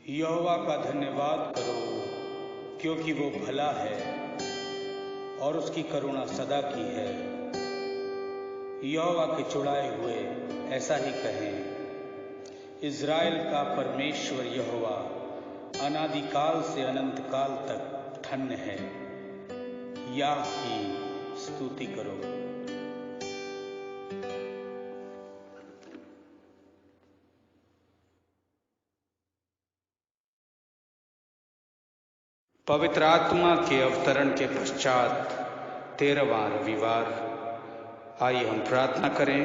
यहोवा का धन्यवाद करो, क्योंकि वो भला है और उसकी करुणा सदा की है। यहोवा के चुराए हुए ऐसा ही कहें, इज़राइल का परमेश्वर यहोवा अनादिकाल से अनंत काल तक धन्य है। याह की स्तुति करो। पवित्र आत्मा के अवतरण के पश्चात 13वां रविवार। आइए हम प्रार्थना करें।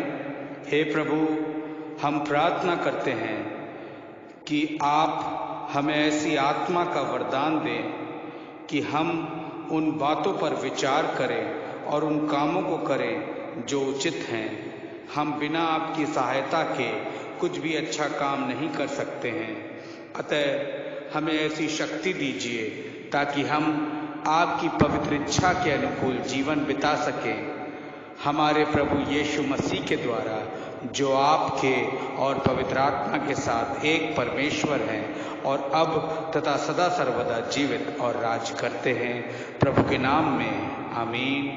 हे प्रभु, हम प्रार्थना करते हैं कि आप हमें ऐसी आत्मा का वरदान दें कि हम उन बातों पर विचार करें और उन कामों को करें जो उचित हैं। हम बिना आपकी सहायता के कुछ भी अच्छा काम नहीं कर सकते हैं। अतः हमें ऐसी शक्ति दीजिए ताकि हम आपकी पवित्र इच्छा के अनुकूल जीवन बिता सकें। हमारे प्रभु यीशु मसीह के द्वारा, जो आपके और पवित्र आत्मा के साथ एक परमेश्वर हैं और अब तथा सदा सर्वदा जीवित और राज करते हैं। प्रभु के नाम में आमीन।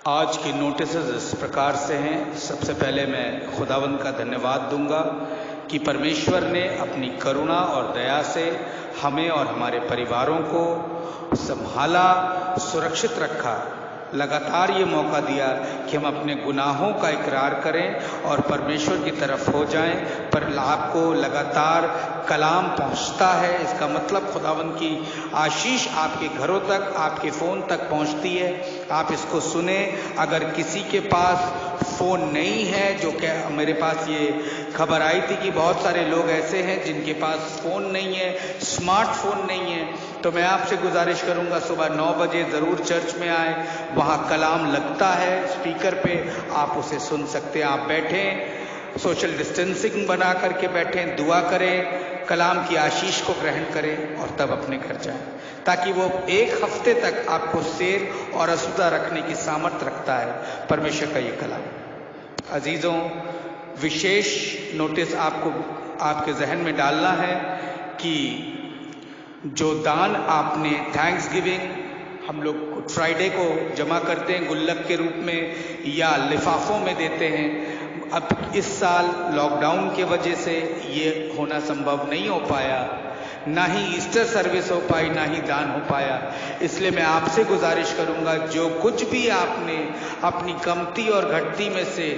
आज के नोटिसेस इस प्रकार से हैं। सबसे पहले मैं खुदावंद का धन्यवाद दूंगा कि परमेश्वर ने अपनी करुणा और दया से हमें और हमारे परिवारों को संभाला, सुरक्षित रखा। लगातार ये मौका दिया कि हम अपने गुनाहों का इकरार करें और परमेश्वर की तरफ हो जाएं। पर आपको लगातार कलाम पहुंचता है। इसका मतलब खुदावंद की आशीष आपके घरों तक, आपके फ़ोन तक पहुंचती है। आप इसको सुने। अगर किसी के पास फ़ोन नहीं है, जो क्या मेरे पास ये खबर आई थी कि बहुत सारे लोग ऐसे हैं जिनके पास फ़ोन नहीं है, स्मार्टफोन नहीं है, तो मैं आपसे गुजारिश करूंगा सुबह 9 बजे ज़रूर चर्च में आए। वहाँ कलाम लगता है स्पीकर पे, आप उसे सुन सकते हैं। आप बैठें, सोशल डिस्टेंसिंग बना करके बैठें, दुआ करें, कलाम की आशीष को ग्रहण करें और तब अपने घर जाएं, ताकि वो एक हफ्ते तक आपको सेर और असुदा रखने की सामर्थ्य रखता है परमेश्वर का ये कलाम। अजीज़ों, विशेष नोटिस आपको आपके जहन में डालना है कि जो दान आपने थैंक्स गिविंग, हम लोग गुड फ्राइडे को जमा करते हैं गुल्लक के रूप में या लिफाफों में देते हैं। अब इस साल लॉकडाउन के वजह से ये होना संभव नहीं हो पाया, ना ही ईस्टर सर्विस हो पाई, ना ही दान हो पाया। इसलिए मैं आपसे गुजारिश करूंगा, जो कुछ भी आपने अपनी कमती और घटती में से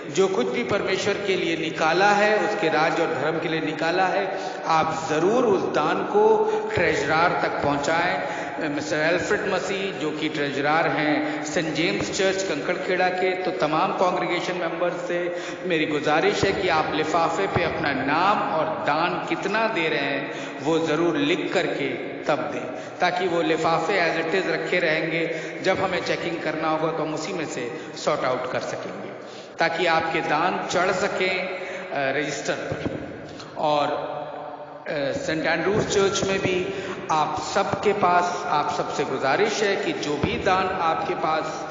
जो कुछ भी परमेश्वर के लिए निकाला है, उसके राज और धर्म के लिए निकाला है, आप ज़रूर उस दान को ट्रेजरार तक पहुंचाएं। मिस्टर एल्फ्रेड मसीह, जो कि ट्रेजरार हैं सेंट जेम्स चर्च कंकड़खेड़ा के, तो तमाम कांग्रेगेशन मेंबर्स से मेरी गुजारिश है कि आप लिफाफे पे अपना नाम और दान कितना दे रहे हैं वो ज़रूर लिख करके तब दें, ताकि वो लिफाफे एज इट इज़ रखे रहेंगे। जब हमें चेकिंग करना होगा तो हम उसी में से सॉर्ट आउट कर सकेंगे, ताकि आपके दान चढ़ सकें रजिस्टर पर। और सेंट एंड्रूज चर्च में भी आप सबके पास, आप सबसे गुजारिश है कि जो भी दान आपके पास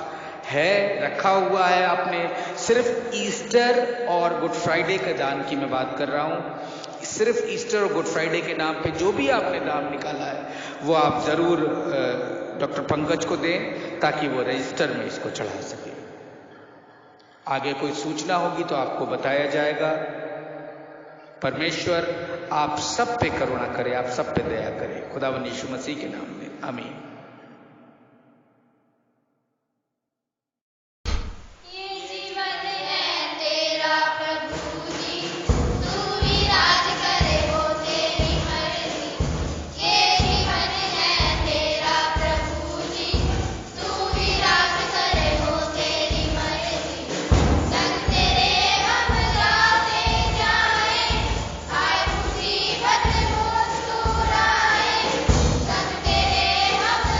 है, रखा हुआ है आपने, सिर्फ ईस्टर और गुड फ्राइडे के दान की मैं बात कर रहा हूँ, सिर्फ ईस्टर और गुड फ्राइडे के नाम पे जो भी आपने दान निकाला है वो आप ज़रूर डॉक्टर पंकज को दें, ताकि वो रजिस्टर में इसको चढ़ा सके। आगे कोई सूचना होगी तो आपको बताया जाएगा। परमेश्वर आप सब पे करुणा करे, आप सब पे दया करे। खुदावंद यीशु मसीह के नाम में आमीन। हम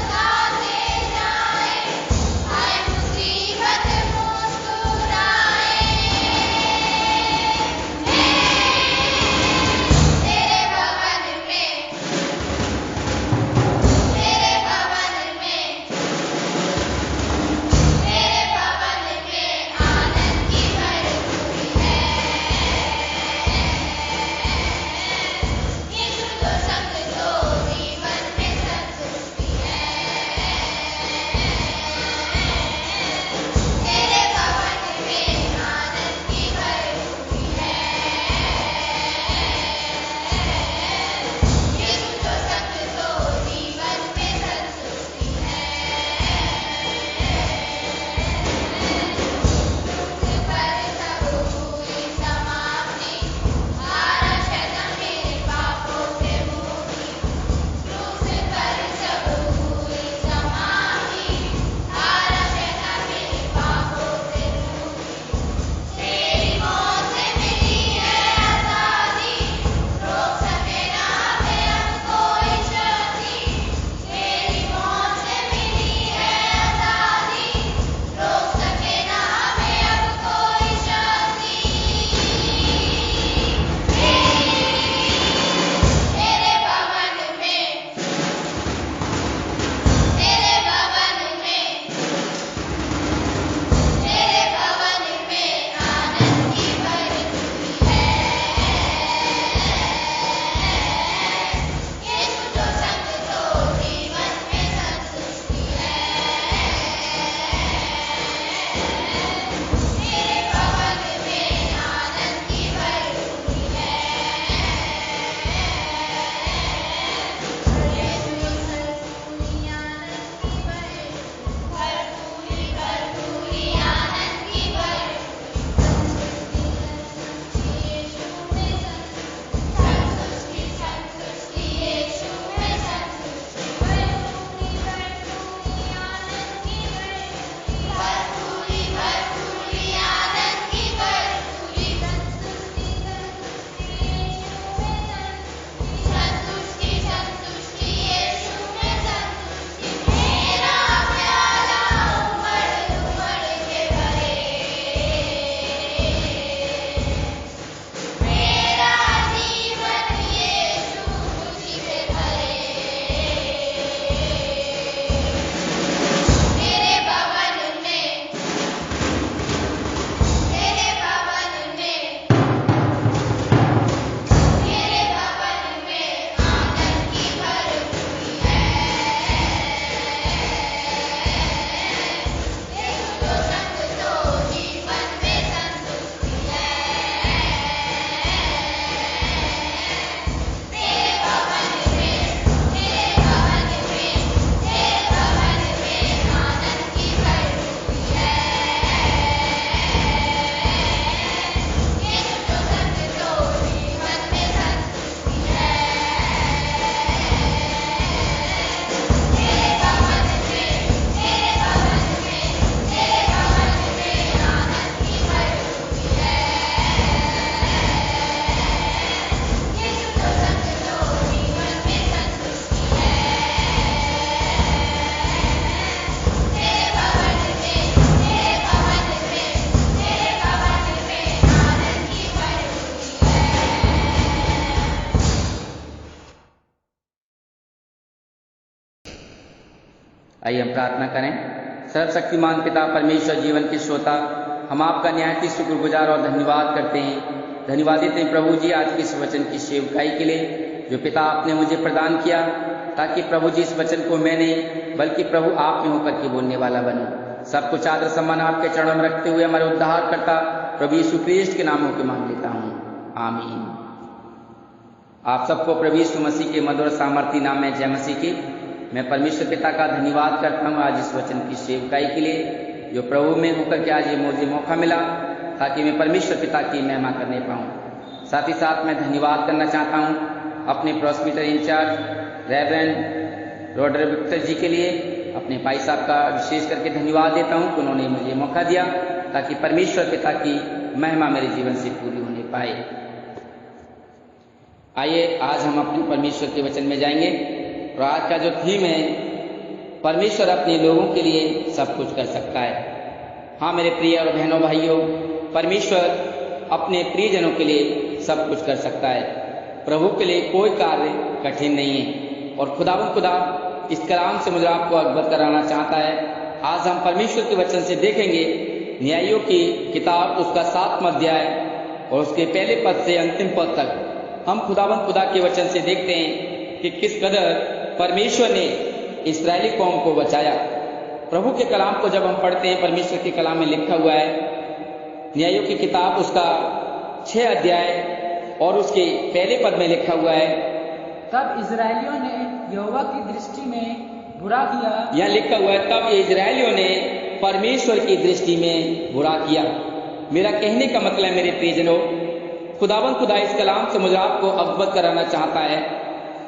आइए हम प्रार्थना करें। सर्वशक्तिमान पिता परमेश्वर, जीवन के श्रोता, हम आपका न्यायती शुक्रगुजार और धन्यवाद करते हैं। धन्यवाद देते हैं प्रभु जी आज के इस वचन की सेवकाई के लिए जो पिता आपने मुझे प्रदान किया, ताकि प्रभु जी इस वचन को मैं नहीं बल्कि प्रभु आप में होकर के बोलने वाला बनूं। सब कुछ आदर सम्मान आपके चरणों में रखते हुए हमारे उद्धारकर्ता प्रभु यीशु ख्रीष्ट के नाम होकर मांग लेता हूँ, आमीन। आप सबको प्रभु यीशु मसीह के मधुर सामर्थी नाम में जय मसीह की। मैं परमेश्वर पिता का धन्यवाद करता हूँ आज इस वचन की सेवकाई के लिए जो प्रभु में होकर के आज ये मुझे मौका मिला, ताकि मैं परमेश्वर पिता की महिमा करने पाऊँ। साथ ही साथ मैं धन्यवाद करना चाहता हूँ अपने प्रोस्पिटर इंचार्ज रेवरेंड रॉडर विक्टर जी के लिए, अपने भाई साहब का विशेष करके धन्यवाद देता हूँ कि उन्होंने मुझे मौका दिया ताकि परमेश्वर पिता की महिमा मेरे जीवन से पूरी होने पाए। आइए आज हम अपने परमेश्वर के वचन में जाएंगे और आज का जो थीम है, परमेश्वर अपने लोगों के लिए सब कुछ कर सकता है। हाँ मेरे प्रिय और बहनों भाइयों, परमेश्वर अपने प्रियजनों के लिए सब कुछ कर सकता है। प्रभु के लिए कोई कार्य कठिन नहीं है और खुदा इस कलाम से मुझे आपको अवगत कराना चाहता है। आज हम परमेश्वर के वचन से देखेंगे न्यायों की किताब उसका 7वां अध्याय और उसके पहले पद से अंतिम पद तक हम खुदा के वचन से देखते हैं कि किस कदर परमेश्वर ने इस्राएली कौम को बचाया। प्रभु के कलाम को जब हम पढ़ते हैं, परमेश्वर के कलाम में लिखा हुआ है न्यायों की किताब उसका 6 अध्याय और उसके पहले पद में लिखा हुआ है, तब इजरायलियों ने यहोवा की दृष्टि में बुरा किया। यहाँ लिखा हुआ है तब इजरायलियों ने परमेश्वर की दृष्टि में बुरा किया। मेरा कहने का मतलब है मेरे प्रियजनों, खुदा इस कलाम से मुझे आपको अवगत कराना चाहता है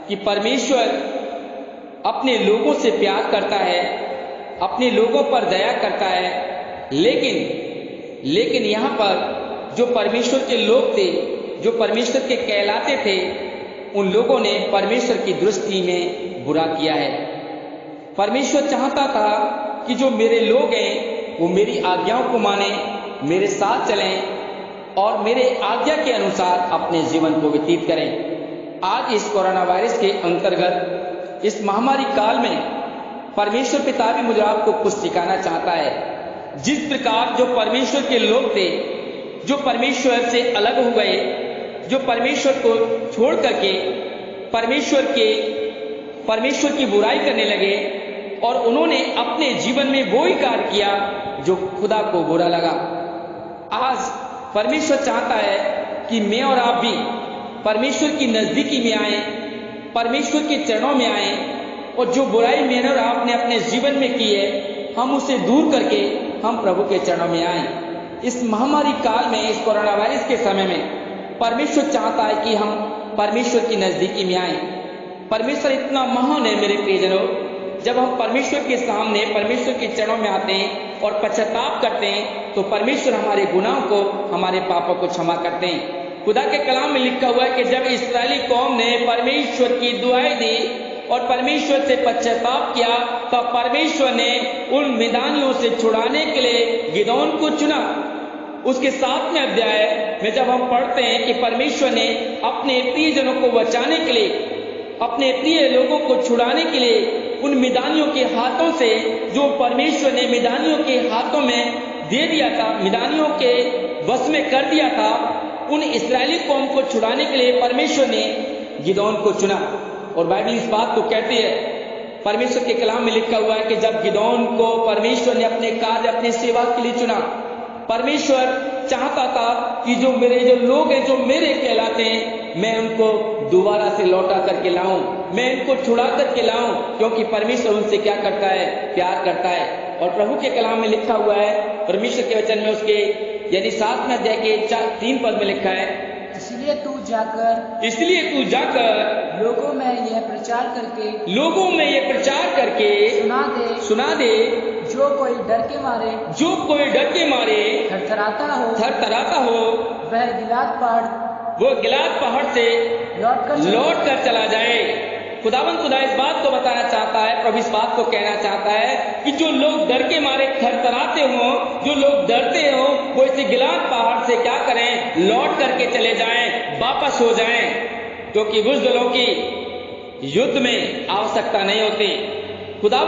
कि परमेश्वर अपने लोगों से प्यार करता है, अपने लोगों पर दया करता है, लेकिन यहाँ पर जो परमेश्वर के लोग थे, जो परमेश्वर के कहलाते थे, उन लोगों ने परमेश्वर की दृष्टि में बुरा किया है। परमेश्वर चाहता था कि जो मेरे लोग हैं वो मेरी आज्ञाओं को माने, मेरे साथ चलें और मेरे आज्ञा के अनुसार अपने जीवन को व्यतीत करें। आज इस कोरोना वायरस के अंतर्गत इस महामारी काल में परमेश्वर पिता भी मुझे आपको कुछ सिखाना चाहता है। जिस प्रकार जो परमेश्वर के लोग थे, जो परमेश्वर से अलग हो गए, जो परमेश्वर को छोड़ करके परमेश्वर की बुराई करने लगे और उन्होंने अपने जीवन में वो ही कार्य किया जो खुदा को बुरा लगा। आज परमेश्वर चाहता है कि मैं और आप भी परमेश्वर की नजदीकी में आए, परमेश्वर के चरणों में आए और जो बुराई मैंने और आपने अपने जीवन में की है हम उसे दूर करके हम प्रभु के चरणों में आए। इस महामारी काल में, इस कोरोना वायरस के समय में परमेश्वर चाहता है कि हम परमेश्वर की नजदीकी में आए। परमेश्वर इतना महान है मेरे प्रियजनों, जब हम परमेश्वर के सामने परमेश्वर के चरणों में आते हैं और पश्चाताप करते हैं तो परमेश्वर हमारे गुनाहों को, हमारे पापों को क्षमा करते हैं। खुदा के कलाम में लिखा हुआ है कि जब इस्राएली कौम ने परमेश्वर की दुआई दी और परमेश्वर से पश्चाताप किया तो परमेश्वर ने उन मिदानियों से छुड़ाने के लिए गिदोन को चुना। उसके 7वें अध्याय में जब हम पढ़ते हैं कि परमेश्वर ने अपने प्रियजनों को बचाने के लिए, अपने प्रिय लोगों को छुड़ाने के लिए उन मिदानियों के हाथों से, जो परमेश्वर ने मिदानियों के हाथों में दे दिया था, मिदानियों के वश में कर दिया था, उन इस्राएली कौम को छुड़ाने के लिए परमेश्वर ने गिदोन को चुना। और बाइबल इस बात को कहती है, परमेश्वर के कलाम में लिखा हुआ है कि जब गिदोन को परमेश्वर ने अपने कार्य, अपने सेवा के लिए चुना, परमेश्वर चाहता था कि जो लोग हैं, जो मेरे कहलाते हैं, मैं उनको दोबारा से लौटा करके लाऊं, मैं इनको छुड़ा करके लाऊं, क्योंकि परमेश्वर उनसे क्या करता है, प्यार करता है। और प्रभु के कलाम में लिखा हुआ है, परमेश्वर के वचन में उसके 7वें अध्याय के 3 पद में लिखा है, इसलिए तू जाकर लोगों में यह प्रचार करके सुना दे जो कोई डर के मारे थरथराता हो वो गिलाद पहाड़ से लौट कर चला जाए। खुदा इस बात को बताना चाहता है, प्रभु इस बात को कहना चाहता है कि जो लोग डर के मारे थरथराते हो, जो लोग डरते हो, वो इस गिलाद पहाड़ से क्या करें, लौट करके चले जाएं, वापस हो जाएं, क्योंकि बुज़दिलों की युद्ध में आवश्यकता नहीं होती। खुदा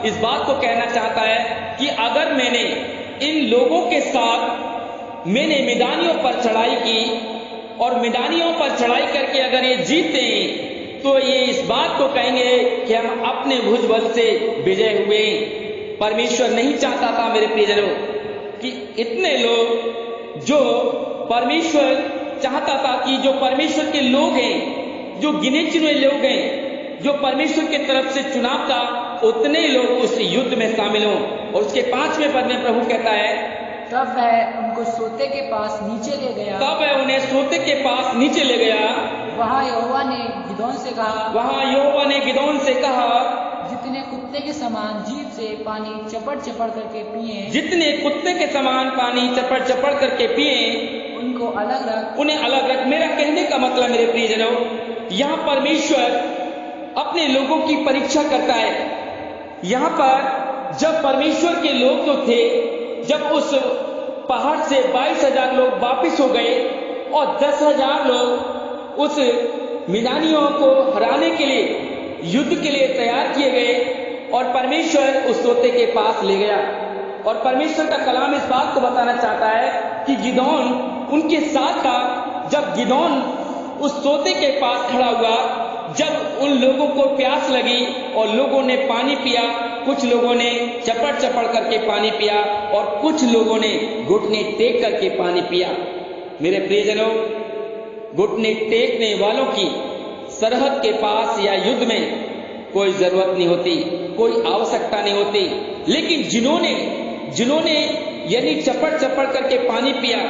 इस बात को कहना चाहता है कि अगर मैंने इन लोगों के साथ मैंने मैदानियों पर चढ़ाई की और मैदानियों पर चढ़ाई करके अगर ये जीतते हैं तो ये इस बात को कहेंगे कि हम अपने भुजबल से विजय हुए। परमेश्वर नहीं चाहता था मेरे प्रियजनों कि इतने लोग, जो परमेश्वर चाहता था कि जो परमेश्वर के लोग हैं, जो गिने चुने लोग हैं, जो परमेश्वर की तरफ से चुनाव था, उतने लोग उस युद्ध में शामिल हों। और उसके 5वें पद में प्रभु कहता है, तब वह उनको सोते के पास नीचे ले गया। तब वह उन्हें सोते के पास नीचे ले गया। वहाँ यहोवा ने गिदोन से कहा, वहां यहोवा ने गिदोन से कहा, जितने कुत्ते के समान जीभ से पानी चपड़ चपड़ करके पिए, जितने कुत्ते के समान पानी चपड़ चपड़ करके पिए, उनको अलग रख। उन्हें अलग रख। मेरा कहने का मतलब मेरे प्रियजनों, यहाँ परमेश्वर अपने लोगों की परीक्षा करता है। यहाँ पर जब परमेश्वर के लोग जो थे, जब उस पहाड़ से 22,000 लोग वापिस हो गए और 10,000 लोग उस मिदानियों को हराने के लिए, युद्ध के लिए तैयार किए गए और परमेश्वर उस सोते के पास ले गया। और परमेश्वर का कलाम इस बात को बताना चाहता है कि गिदोन उनके साथ था। जब गिदोन उस सोते के पास खड़ा हुआ, जब उन लोगों को प्यास लगी और लोगों ने पानी पिया, कुछ लोगों ने चपड़ चपड़ करके पानी पिया और कुछ लोगों ने घुटने टेक करके पानी पिया। मेरे प्रियजनों, घुटने टेकने वालों की सरहद के पास या युद्ध में कोई जरूरत नहीं होती, कोई आवश्यकता नहीं होती। लेकिन जिन्होंने यानी चपड़ चपड़ करके पानी पिया,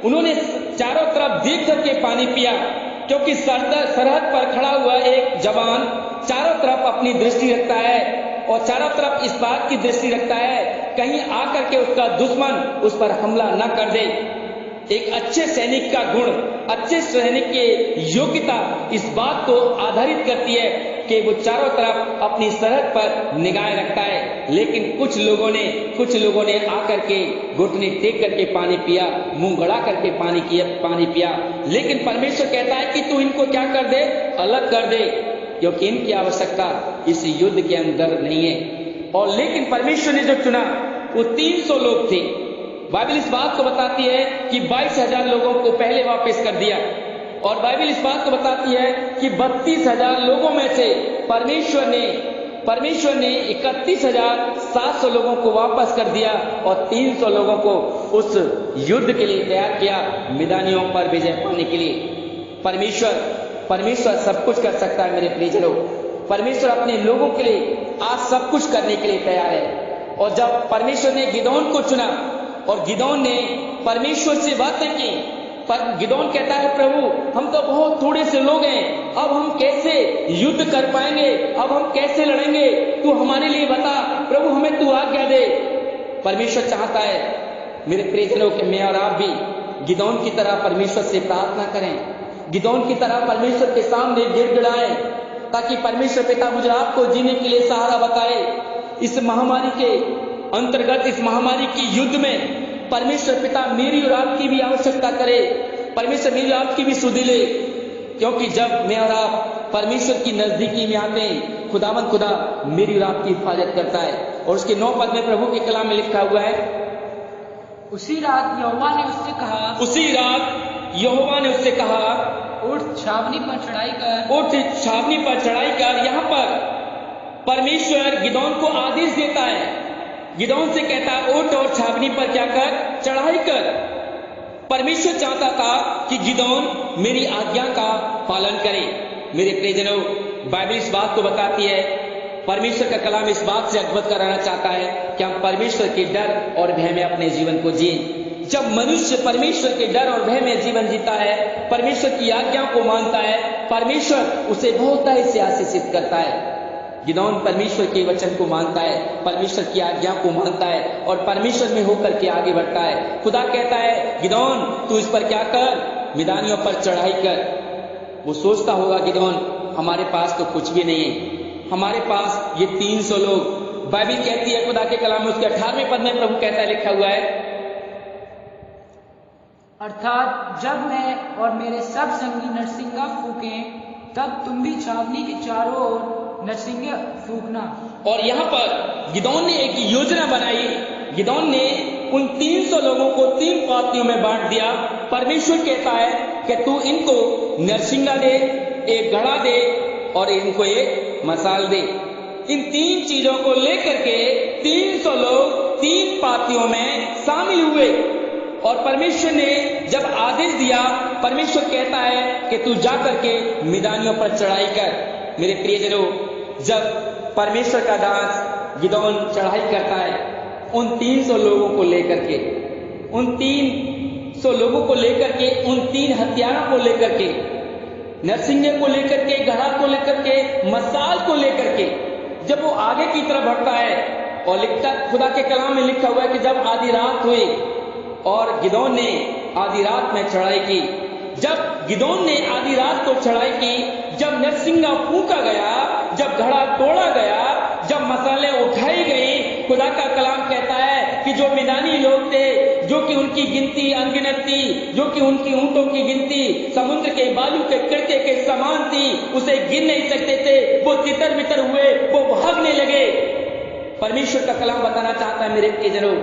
उन्होंने चारों तरफ देख करके पानी पिया, क्योंकि सरहद पर खड़ा हुआ एक जवान चारों तरफ अपनी दृष्टि रखता है और चारों तरफ इस बात की दृष्टि रखता है कहीं आकर के उसका दुश्मन उस पर हमला न कर दे। एक अच्छे सैनिक का गुण, अच्छे सैनिक की योग्यता इस बात को आधारित करती है कि वो चारों तरफ अपनी सरहद पर निगाहें रखता है। लेकिन कुछ लोगों ने आकर के घुटने टेक करके पानी पिया, मुंह गड़ा करके पानी पिया। लेकिन परमेश्वर कहता है कि तू इनको क्या कर दे, अलग कर दे, क्योंकि इनकी आवश्यकता इस युद्ध के अंदर नहीं है। और लेकिन परमेश्वर ने जो चुना वो 300 लोग थे। बाइबल इस बात को बताती है कि 22,000 लोगों को पहले वापस कर दिया और बाइबल इस बात को बताती है कि 32,000 लोगों में से परमेश्वर ने 31,700 लोगों को वापस कर दिया और 300 लोगों को उस युद्ध के लिए तैयार किया, मैदानियों पर विजय पाने के लिए। परमेश्वर सब कुछ कर सकता है मेरे प्रियजनों। परमेश्वर अपने लोगों के लिए आज सब कुछ करने के लिए तैयार है। और जब परमेश्वर ने गिदोन को चुना और गिदोन ने परमेश्वर से बातें की, पर गिदोन कहता है, प्रभु हम तो बहुत थोड़े से लोग हैं, अब हम कैसे युद्ध कर पाएंगे, अब हम कैसे लड़ेंगे, तू हमारे लिए बता प्रभु, हमें तू आज्ञा दे। परमेश्वर चाहता है मेरे प्रियजनों कि मैं और आप भी गिदोन की तरह परमेश्वर से प्रार्थना करें, गिदोन की तरह परमेश्वर के सामने गिड़गिड़ाएं, ताकि परमेश्वर पिता मुझे आपको जीने के लिए सहारा बताए। इस महामारी के अंतर्गत, इस महामारी की युद्ध में परमेश्वर पिता मेरी और आपकी भी आवश्यकता करे, परमेश्वर मेरी और आपकी भी सुधि ले, क्योंकि जब मैं और आप परमेश्वर की नजदीकी में आते हैं, खुदावंद खुदा मेरी और आपकी हिफाजत करता है। और उसके 9 पद में प्रभु के कलाम में लिखा हुआ है, उसी रात यहोवा ने उससे कहा, उठ छावनी पर चढ़ाई कर। यहाँ पर परमेश्वर गिदोन को आदेश देता है, गिदोन से कहता है उठ और छावनी पर क्या कर, चढ़ाई कर। परमेश्वर चाहता था कि गिदोन मेरी आज्ञा का पालन करे। मेरे प्रियजनों, बाइबल इस बात को बताती है, परमेश्वर का कलाम इस बात से अवगत कराना चाहता है कि हम परमेश्वर के डर और भय में अपने जीवन को जिए। जब मनुष्य परमेश्वर के डर और भय में जीवन जीता है, परमेश्वर की आज्ञा को मानता है, परमेश्वर उसे बहुतायत से आशीषित करता है। गिदोन परमेश्वर के वचन को मानता है, परमेश्वर की आज्ञा को मानता है और परमेश्वर में होकर के आगे बढ़ता है। खुदा कहता है, गिदोन तू इस पर क्या कर, मैदानियों पर चढ़ाई कर। वो सोचता होगा, गिदोन हमारे पास तो कुछ भी नहीं है, हमारे पास ये 300 लोग। बाइबल कहती है खुदा के कलाम में उसके 18वें पद में प्रभु कहता है, लिखा हुआ है, अर्थात जब मैं और मेरे सब संगी नरसिंगा फूकें, तब तुम भी छावनी के चारों ओर नरसिंह फूकना। और यहाँ पर गिदोन ने एक योजना बनाई। गिदोन ने उन 300 लोगों को 3 पार्टियों में बांट दिया। परमेश्वर कहता है कि तू इनको नरसिंगा दे, एक घड़ा दे और इनको एक मसाल दे। इन 3 चीजों को लेकर के 300 लोग 3 पार्टियों में शामिल हुए और परमेश्वर ने जब आदेश दिया, परमेश्वर कहता है कि तू जा करके मिदानियों पर चढ़ाई कर। मेरे प्रियजनों, जब परमेश्वर का दास गिदोन चढ़ाई करता है उन 300 लोगों को लेकर के, उन 300 लोगों को लेकर के, उन 3 हथियारों को लेकर के, नरसिंगे को लेकर के, घड़ा को लेकर के, मसाल को लेकर के, जब वो आगे की तरफ बढ़ता है और लिखता, खुदा के कलाम में लिखा हुआ है कि जब आधी रात हुई और गिदोन ने आधी रात में चढ़ाई की। जब गिदोन ने आधी रात को चढ़ाई की, जब नरसिंगा फूंका गया, जब घड़ा तोड़ा गया, जब मसाले उठाई गई, खुदा का कलाम कहता है कि जो मिदानी लोग थे, जो कि उनकी गिनती अनगिनत थी, जो कि उनकी ऊंटों की गिनती समुद्र के बालू के किरके के समान थी, उसे गिन नहीं सकते थे, वो तितर बितर हुए, वो भागने लगे। परमेश्वर का कलाम बताना चाहता है मेरे प्रियजनों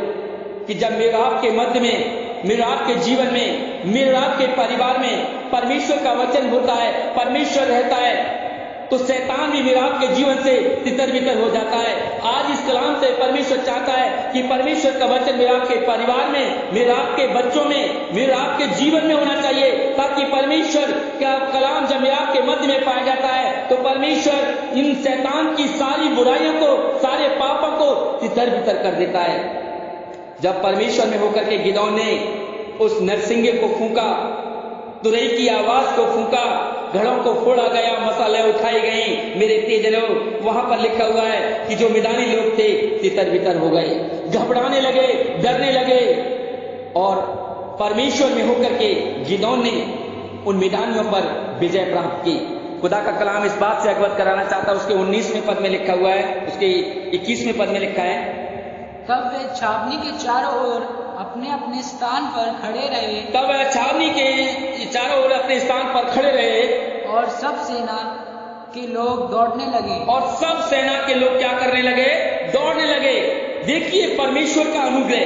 कि जब मेराब के मध्य में, मेराब के जीवन में, मेराब के परिवार में परमेश्वर का वचन होता है, परमेश्वर रहता है, तो शैतान भी मेराब के जीवन से तितर बितर हो जाता है। आज इस कलाम से परमेश्वर चाहता है कि परमेश्वर का वचन मेराब के परिवार में, मेराब के बच्चों में, मेराब के जीवन में होना चाहिए, ताकि परमेश्वर का कलाम जब मेराब के मध्य में पाया जाता है तो परमेश्वर इन शैतान की सारी बुराइयों को, सारे पापों को तितर बितर कर देता है। जब परमेश्वर में होकर के गिदोन ने उस नरसिंगे को फूंका, तुरई की आवाज को फूंका, घड़ों को फोड़ा गया, मसाले उठाई गई। मेरे प्रियजनों, वहां पर लिखा हुआ है कि जो मिदानी लोग थे तितर बितर हो गए, घबराने लगे, डरने लगे। और परमेश्वर में होकर के गिदोन ने उन मिदानियों पर विजय प्राप्त की। खुदा का कलाम इस बात से अवगत कराना चाहता है, उसके 19वें पद में लिखा हुआ है, उसके 21वें पद में लिखा है, तब वे छावनी के चारों ओर अपने अपने स्थान पर खड़े रहे। तब छावनी के चारों ओर अपने स्थान पर खड़े रहे और सब सेना के लोग दौड़ने लगे। और सब सेना के लोग क्या करने लगे? दौड़ने लगे। देखिए परमेश्वर का अनुग्रह,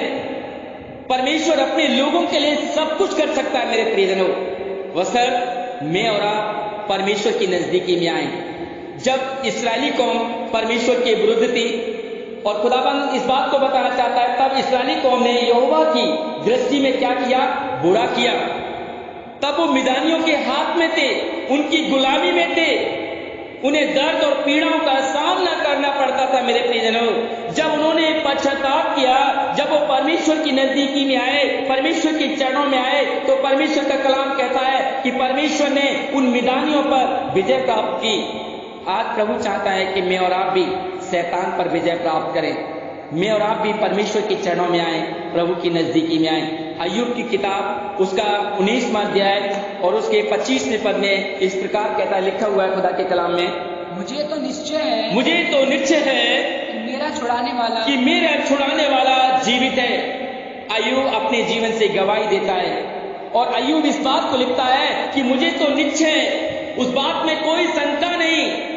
परमेश्वर अपने लोगों के लिए सब कुछ कर सकता है। मेरे प्रियजनों, वसर मैं और आप परमेश्वर की नजदीकी में आए। जब इस्राएली कौम परमेश्वर के विरुद्ध थी और खुदाबंद इस बात को बताना चाहता है, तब इस्राएली कौम ने यहोवा की दृष्टि में क्या किया? बुरा किया। तब वो मिदानियों के हाथ में थे, उनकी गुलामी में थे, उन्हें दर्द और पीड़ाओं का सामना करना पड़ता था। मेरे प्रियजनों, जब उन्होंने पश्चाताप किया, जब वो परमेश्वर की नजदीकी में आए, परमेश्वर के चरणों में आए, तो परमेश्वर का कलाम कहता है कि परमेश्वर ने उन मिदानियों पर विजय प्राप्त की। आज प्रभु चाहता है कि मैं और आप भी शैतान पर विजय प्राप्त करें। मैं और आप भी परमेश्वर के चरणों में आए, प्रभु की नजदीकी में आए। अय्यूब की किताब उसका 19वां अध्याय और उसके 25वें पद में इस प्रकार कहता है, लिखा हुआ है खुदा के कलाम में, मुझे तो निश्चय है, मुझे तो निश्चय है कि मेरा छुड़ाने वाला जीवित है। अय्यूब अपने जीवन से गवाही देता है और अय्यूब इस बात को लिखता है कि मुझे तो निश्चय है, उस बात में कोई शंका नहीं।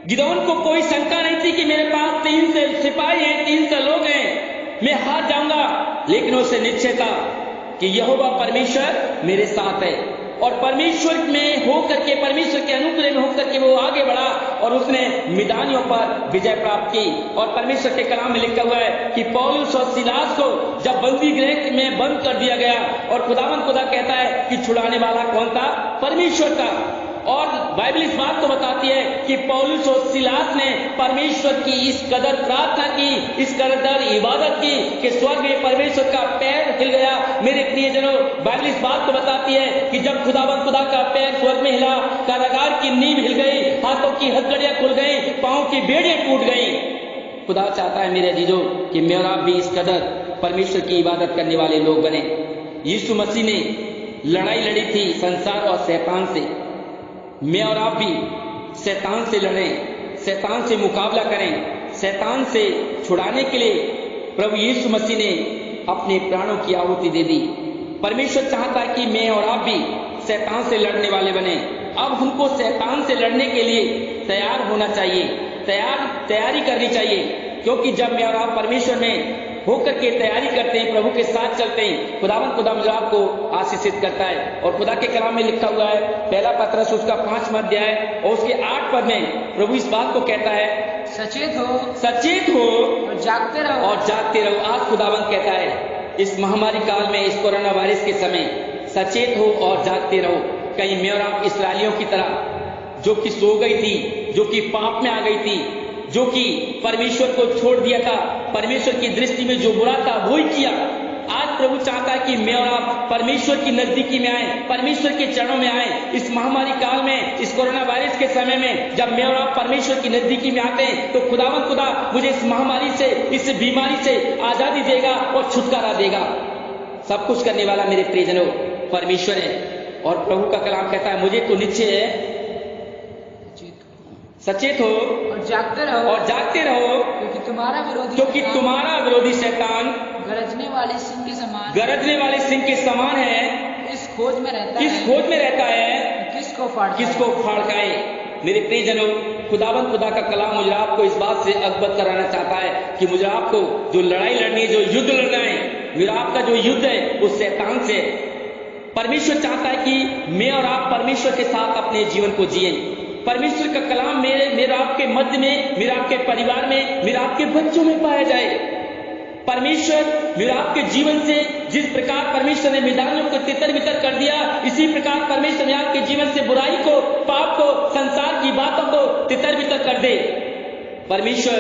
गिदोन को कोई शंका नहीं थी कि मेरे पास 300 सिपाही हैं, 300 लोग हैं, मैं हार जाऊंगा, लेकिन उसे निश्चय था कि यहोवा परमेश्वर मेरे साथ है। और परमेश्वर में होकर के, परमेश्वर के अनुग्रह में होकर के वो आगे बढ़ा और उसने मिदानियों पर विजय प्राप्त की। और परमेश्वर के कलाम में लिखा हुआ है कि पौलुस और सिलास को जब बंदी गृह में बंद कर दिया गया और खुदावंद खुदा कहता है कि छुड़ाने वाला कौन था? परमेश्वर था। और बाइबल इस बात को बताती है कि पौलुस और सिलास ने परमेश्वर की इस कदर प्रार्थना की, इस कदर इबादत की कि स्वर्ग में परमेश्वर का पैर हिल गया। मेरे प्रियजनों, बाइबल इस बात को बताती है कि जब खुदावंद खुदा का पैर स्वर्ग में हिला, कारागार की नींव हिल गई, हाथों की हथकड़ियां खुल गई, पांव की बेड़ियां टूट गई। खुदा चाहता है मेरे अजीजों कि मैं और आप भी इस कदर परमेश्वर की इबादत करने वाले लोग बने। यीशु मसीह ने लड़ाई लड़ी थी संसार और शैतान से। मैं और आप भी शैतान से लड़ें, शैतान से मुकाबला करें। शैतान से छुड़ाने के लिए प्रभु यीशु मसीह ने अपने प्राणों की आहुति दे दी। परमेश्वर चाहता है कि मैं और आप भी शैतान से लड़ने वाले बने। अब हमको शैतान से लड़ने के लिए तैयार होना चाहिए, तैयारी करनी चाहिए, क्योंकि जब मैं और आप परमेश्वर में होकर के तैयारी करते हैं, प्रभु के साथ चलते हैं, खुदा मुझे आपको आशीषित करता है। और खुदा के कलाम में लिखा हुआ है, पहला पत्रस उसका 5वां अध्याय और उसके 8 पद में प्रभु इस बात को कहता है, सचेत हो और जागते रहो। आज खुदावंद कहता है इस महामारी काल में, इस कोरोना वायरस के समय, सचेत हो और जागते रहो। कहीं मैं और आप इसराइलियों की तरह जो कि सो गई थी, जो कि पाप में आ गई थी, जो कि परमेश्वर को छोड़ दिया था, परमेश्वर की दृष्टि में जो बुरा था वो ही किया। आज प्रभु चाहता है कि मैं और आप परमेश्वर की नजदीकी में आए, परमेश्वर के चरणों में आए। इस महामारी काल में, इस कोरोना वायरस के समय में जब मैं और आप परमेश्वर की नजदीकी में आते हैं तो खुदा मुझे इस महामारी से, इस बीमारी से आजादी देगा और छुटकारा देगा। सब कुछ करने वाला मेरे प्रियजनों परमेश्वर है। और प्रभु का कलाम कहता है, मुझे तो निश्चय है, सचेत हो और जागते रहो, क्योंकि तुम्हारा विरोधी शैतान गरजने वाले सिंह के समान है, इस खोज में रहता है किसको फाड़ खाए। मेरे प्रियजनों, खुदा का कलाम मुझे आपको इस बात से अवगत कराना चाहता है कि मुझे आपको जो लड़ाई लड़नी है, जो युद्ध लड़ना है, मेरा आपका जो युद्ध है उस शैतान से। परमेश्वर चाहता है कि मैं और आप परमेश्वर के साथ अपने जीवन को जिए। परमेश्वर का कलाम मेरे आपके मध्य में, मेरे आपके परिवार में, मेरे आपके बच्चों में पाया जाए। परमेश्वर मेरे आपके जीवन से जिस प्रकार परमेश्वर ने मैदानों को तितर-बितर कर दिया, इसी प्रकार परमेश्वर ने आपके जीवन से बुराई को, पाप को, संसार की बातों को तितर-बितर कर दे। परमेश्वर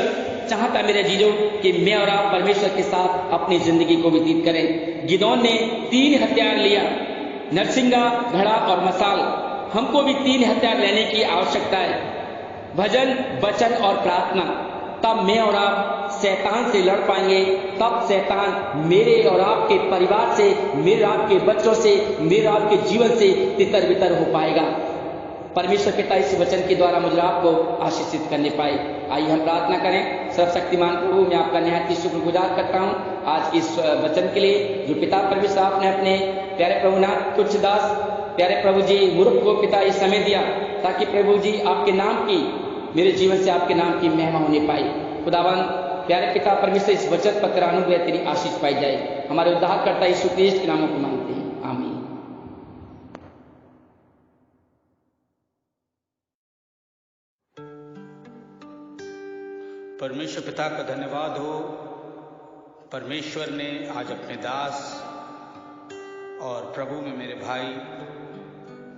चाहता मेरे जीजों कि मैं और आप परमेश्वर के साथ अपनी जिंदगी को व्यतीत करें। गिदोन ने 3 हथियार लिया, नरसिंगा, घड़ा और मसाल। हमको भी 3 हथियार लेने की आवश्यकता है, भजन, वचन और प्रार्थना। तब मैं और आप शैतान से लड़ पाएंगे, तब शैतान मेरे और आपके परिवार से, मेरे आपके बच्चों से, मेरे आपके जीवन से तितर बितर हो पाएगा। परमेश्वर पिता इस वचन के द्वारा मुझे आपको आशीषित करने पाए। आइए हम प्रार्थना करें। सर्वशक्तिमान प्रभु, मैं आपका निहायत ही शुक्रगुजार करता हूँ आज के इस वचन के लिए जो पिता परमेश्वर आपने अपने प्यारे प्रभु नाथ कुछ दास, प्यारे प्रभु जी मूर्ख को पिता इस समय दिया, ताकि प्रभु जी आपके नाम की, मेरे जीवन से आपके नाम की महिमा होने पाई। खुदावन प्यारे पिता परमेश्वर, इस वचन पर तेरा अनुग्रह, तेरी आशीष पाई जाए। हमारे उद्धारकर्ता यीशु क्रिस्ट के नामों को मांगते हैं, आमीन। परमेश्वर पिता का धन्यवाद हो। परमेश्वर ने आज अपने दास और प्रभु में मेरे भाई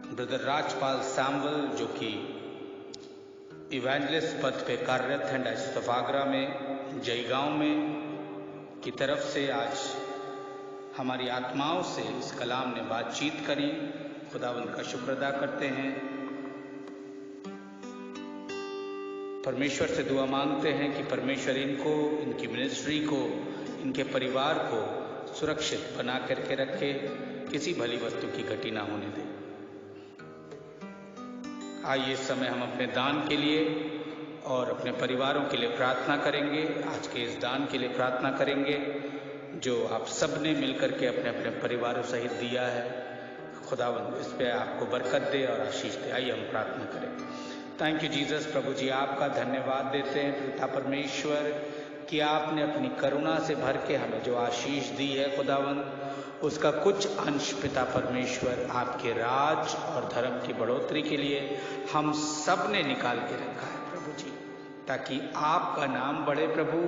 ब्रदर राजपाल सैमुअल, जो कि इवेंजलिस्ट पद पे कार्यरत हैं डायसिस ऑफ आगरा में, जयगांव में, की तरफ से आज हमारी आत्माओं से इस कलाम ने बातचीत करी। खुदावंद का शुक्र अदा करते हैं। परमेश्वर से दुआ मांगते हैं कि परमेश्वर इनको, इनकी मिनिस्ट्री को, इनके परिवार को सुरक्षित बना करके रखे, किसी भली वस्तु की घटी ना होने दे। आइए इस समय हम अपने दान के लिए और अपने परिवारों के लिए प्रार्थना करेंगे। आज के इस दान के लिए प्रार्थना करेंगे जो आप सब ने मिलकर के अपने अपने परिवारों सहित दिया है। खुदावंद इस पे आपको बरकत दे और आशीष दे। आइए हम प्रार्थना करें। Thank you Jesus. प्रभु जी आपका धन्यवाद देते हैं पिता परमेश्वर कि आपने अपनी करुणा से भर के हमें जो आशीष दी है खुदावंद, उसका कुछ अंश पिता परमेश्वर आपके राज और धर्म की बढ़ोतरी के लिए हम सब ने निकाल के रखा है प्रभु जी, ताकि आपका नाम बढ़े प्रभु।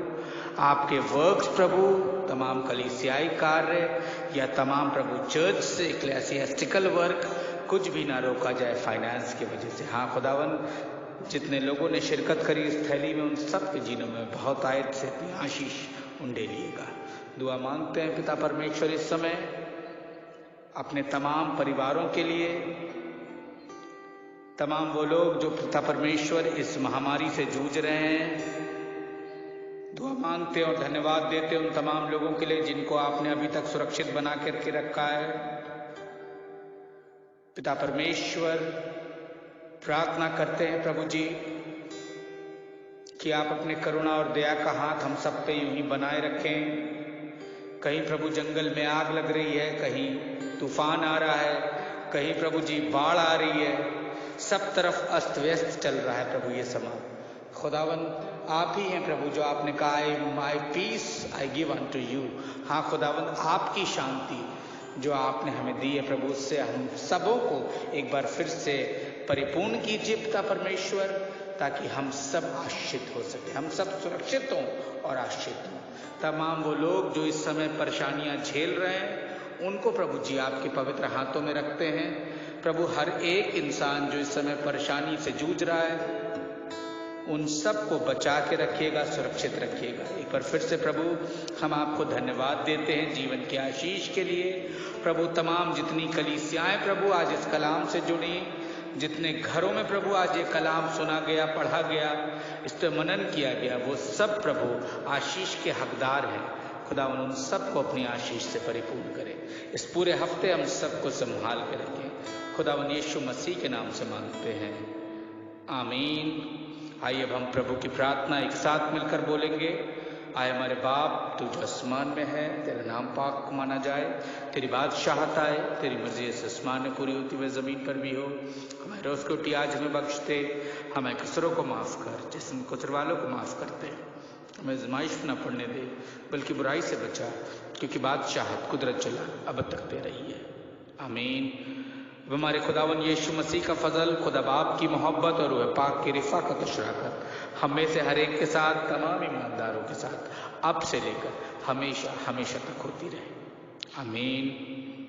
आपके वर्क्स प्रभु, तमाम कलीसियाई कार्य या तमाम प्रभु चर्च से इक्लेसियास्टिकल वर्क कुछ भी ना रोका जाए फाइनेंस की वजह से। हाँ खुदावंद, जितने लोगों ने शिरकत करी इस थैली में, उन सब के जीनों में बहुत आयत से अपनी आशीष उंडेलिएगा। दुआ मांगते हैं पिता परमेश्वर इस समय अपने तमाम परिवारों के लिए, तमाम वो लोग जो पिता परमेश्वर इस महामारी से जूझ रहे हैं। दुआ मांगते और धन्यवाद देते उन तमाम लोगों के लिए जिनको आपने अभी तक सुरक्षित बना करके रखा है। पिता परमेश्वर प्रार्थना करते हैं प्रभु जी कि आप अपने करुणा और दया का हाथ हम सब पे यूं ही बनाए रखें। कहीं प्रभु जंगल में आग लग रही है, कहीं तूफान आ रहा है, कहीं प्रभु जी बाढ़ आ रही है। सब तरफ अस्त व्यस्त चल रहा है प्रभु ये समा। खुदावन आप ही हैं प्रभु जो आपने कहा my peace I give unto you. हाँ खुदावन आपकी शांति जो आपने हमें दी है प्रभु, उससे हम सबों को एक बार फिर से परिपूर्ण कीजिए पिता परमेश्वर, ताकि हम सब आश्रित हो सके, हम सब सुरक्षित हों और आश्रित हों। तमाम वो लोग जो इस समय परेशानियां झेल रहे हैं उनको प्रभु जी आपके पवित्र हाथों में रखते हैं। प्रभु हर एक इंसान जो इस समय परेशानी से जूझ रहा है उन सब को बचा के रखिएगा, सुरक्षित रखिएगा। एक बार फिर से प्रभु हम आपको धन्यवाद देते हैं जीवन के आशीष के लिए। प्रभु तमाम जितनी कलीसियाएं प्रभु आज इस कलाम से जुड़ी, जितने घरों में प्रभु आज ये कलाम सुना गया, पढ़ा गया, इस पर मनन किया गया, वो सब प्रभु आशीष के हकदार हैं। खुदा उन सबको अपनी आशीष से परिपूर्ण करे। इस पूरे हफ्ते हम सबको संभाल के रखें। खुदावन यीशु मसीह के नाम से मांगते हैं, आमीन। आइए अब हम प्रभु की प्रार्थना एक साथ मिलकर बोलेंगे। आए हमारे बाप तू जो आसमान में है, तेरा नाम पाक माना जाए, तेरी बादशाहत आए, तेरी मर्जी से आसमान में पूरी होती हुई ज़मीन पर भी हो। हमारी रोज़ की रोटी आज हमें बख्श दे, हमें कसरों को माफ़ कर जैसे हम कसर वालों को माफ़ करते हैं। हमें आज़माइश न पड़ने दे बल्कि बुराई से बचा, क्योंकि बादशाहत कुदरत चला अब तक दे रही है, आमीन। हमारे खुदावन यीशु मसीह का फजल, खुदा बाप की मोहब्बत और रूह पाक की रिफ़ाक़त और शराकत हम में से हर एक के साथ, तमाम ईमानदारों के साथ अब से लेकर हमेशा हमेशा तक होती रहे, आमीन।